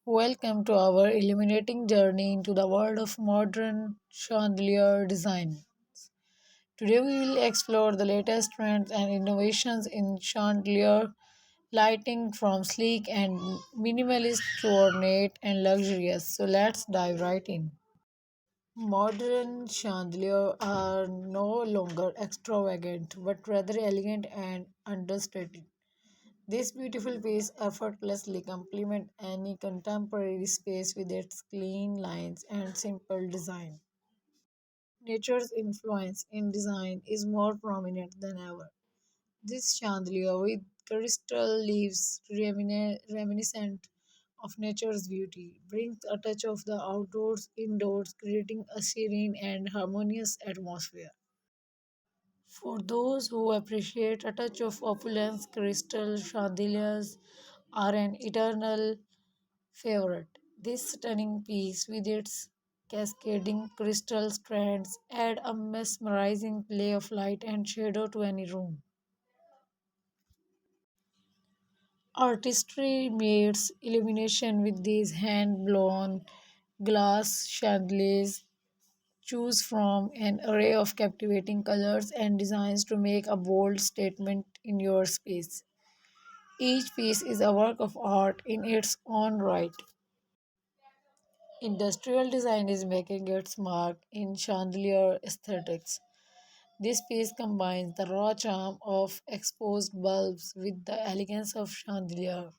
Welcome to our illuminating journey into the world of modern chandelier design. Today we will explore the latest trends and innovations in chandelier lighting from sleek and minimalist to ornate and luxurious. So let's dive right in. Modern chandeliers are no longer extravagant but rather elegant and understated. This beautiful piece effortlessly complements any contemporary space with its clean lines and simple design. Nature's influence in design is more prominent than ever. This chandelier with crystal leaves reminiscent of nature's beauty brings a touch of the outdoors indoors, creating a serene and harmonious atmosphere. For those who appreciate a touch of opulence, crystal chandeliers are an eternal favorite. This stunning piece, with its cascading crystal strands, add a mesmerizing play of light and shadow to any room. Artistry meets illumination with these hand-blown glass chandeliers. Choose from an array of captivating colors and designs to make a bold statement in your space. Each piece is a work of art in its own right. Industrial design is making its mark in chandelier aesthetics. This piece combines the raw charm of exposed bulbs with the elegance of chandelier,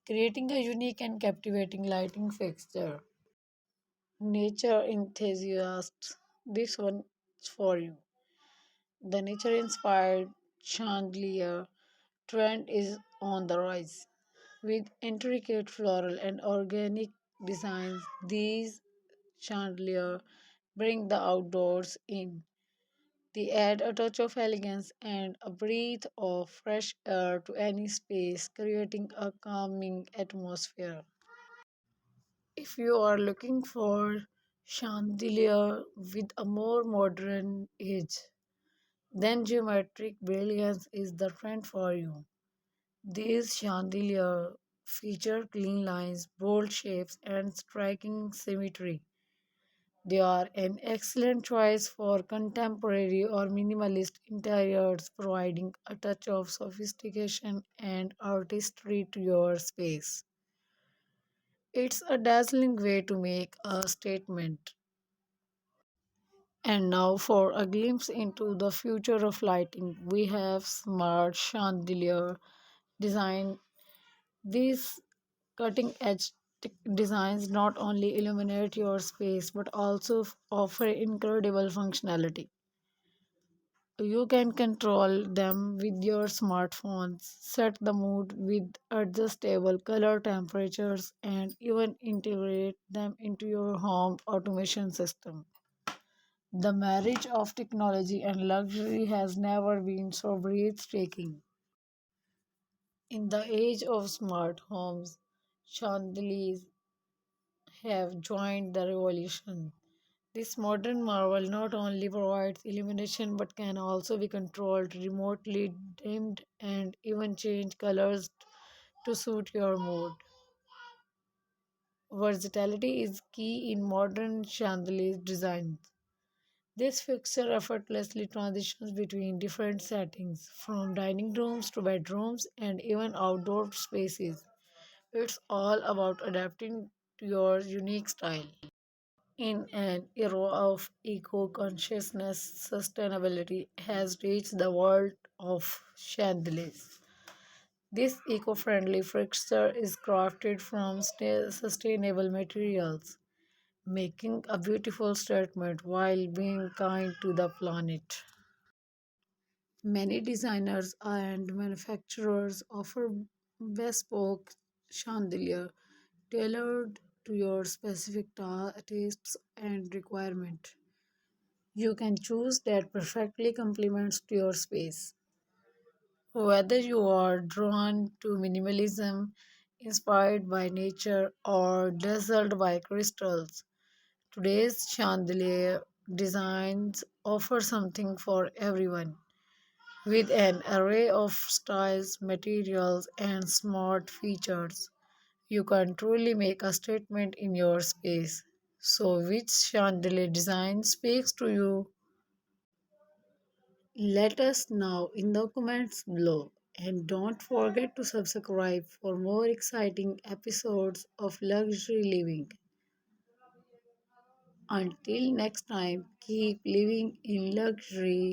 creating a unique and captivating lighting fixture. Nature enthusiasts, this one's for you. The nature inspired chandelier trend is on the rise. With intricate floral and organic designs, these chandelier bring the outdoors in. They add a touch of elegance and a breath of fresh air to any space, creating a calming atmosphere. If you are looking for chandelier with a more modern edge, then geometric brilliance is the trend for you. These chandelier feature clean lines, bold shapes, and striking symmetry. They are an excellent choice for contemporary or minimalist interiors, providing a touch of sophistication and artistry to your space. It's a dazzling way to make a statement. And now, for a glimpse into the future of lighting, we have smart chandelier design. These cutting edge designs not only illuminate your space but also offer incredible functionality. You can control them with your smartphones, set the mood with adjustable color temperatures, and even integrate them into your home automation system. The marriage of technology and luxury has never been so breathtaking. In the age of smart homes, chandeliers have joined the revolution. This modern marvel not only provides illumination but can also be controlled remotely, dimmed, and even change colors to suit your mood. Versatility is key in modern chandelier designs. This fixture effortlessly transitions between different settings, from dining rooms to bedrooms and even outdoor spaces. It's all about adapting to your unique style. In an era of eco consciousness, sustainability has reached the world of chandeliers. This eco friendly fixture is crafted from sustainable materials, making a beautiful statement while being kind to the planet. Many designers and manufacturers offer bespoke chandelier tailored to your specific tastes and requirement. You can choose that perfectly complements to your space. Whether you are drawn to minimalism, inspired by nature, or dazzled by crystals, today's chandelier designs offer something for everyone. With an array of styles, materials, and smart features, you can truly make a statement in your space. So, which chandelier design speaks to you? Let us know in the comments below. And don't forget to subscribe for more exciting episodes of luxury living. Until next time, keep living in luxury.